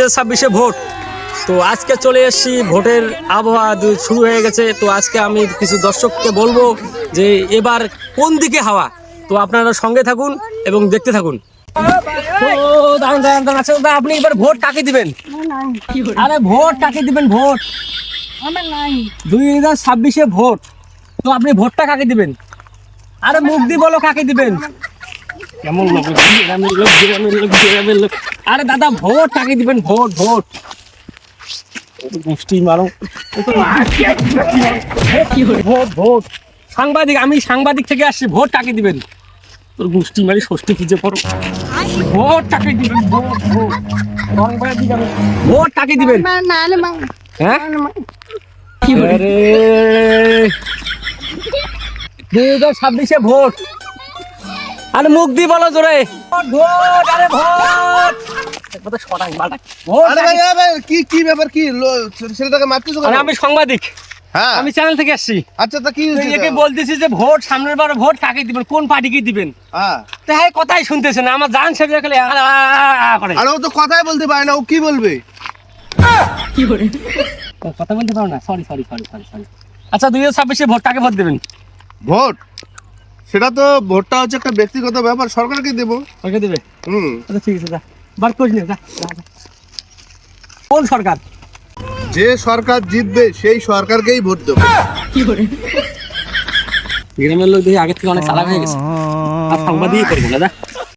2026-এ vote. তো আজকে চলে এসেছি, ভোটের আবহাওয়া শুরু হয়ে গেছে। তো আজকে আমি কিছু দর্শককে বলবো যে এবার কোন দিকে হাওয়া। তো আপনারা সঙ্গে থাকুন এবং দেখতে থাকুন। তো দাঁড়ান দাঁড়ান দাঁড়ান, আচ্ছা দাদা, আপনি এবার ভোট কাকে দিবেন? আরে ভোট কাকে দিবেন? ভোট 2026-এ ভোট, তো আপনি ভোটটা কাকে দিবেন? আরে মুখ দিয়ে বলো কাকে দিবেন। কেমন লোক, গ্রামের লোক, গ্রামের লোক, গ্রামের লোক। আরে দাদা, ভোট কাকে দিবেন? ভোট ভোট গোষ্ঠী মারো। ভোট ভোট সাংবাদিক, আমি সাংবাদিক থেকে আসছি। ভোট কাকে দিবেন? তোর গোষ্ঠী মারি ষষ্ঠী পুজো করো। ভোট কাকে দিবেন? ভোট ভোট সাংবাদিক, ভোট কাকে দিবেন? হ্যাঁ, আরে 2026-এ ভোট। আরে মুখ দিয়ে বলো জোরে, ভোট। আরে ভোট, কি ব্যাপার? কি ছেলেটাকে মারতেছো? আরে আমি সাংবাদিক, হ্যাঁ, আমি চ্যানেল থেকে আসছি। আচ্ছা, তা কি একে বলতেছি যে ভোট সামনের বার, ভোট কাকে দিবেন, কোন পার্টিকে দিবেন? হ্যাঁ, তো হ্যাঁ, কথাই শুনতেছে না। আমার জান সেটা খেলে করে। আর ও তো কথাই বলতে পারে না, ও কি বলবে? কথা বলতে পারো না? Sorry sorry sorry sorry sorry. আচ্ছা, 2026-এ ভোট কাকে ভোট দেবেন? ভোট, সেটা তো ভোটটা হচ্ছে একটা ব্যক্তিগত ব্যাপার, সরকারকে দেবো। কাকে দেবে? হুম, আচ্ছা ঠিক আছে, যা বার করে নিও, যা। কোন সরকার? যে সরকার জিতবে সেই সরকারকেই ভোট দেবো। গ্রামের লোক দেখি আগের থেকে অনেক চালাক হয়ে গেছে। আর সাংবাদিকই করবো না, যা।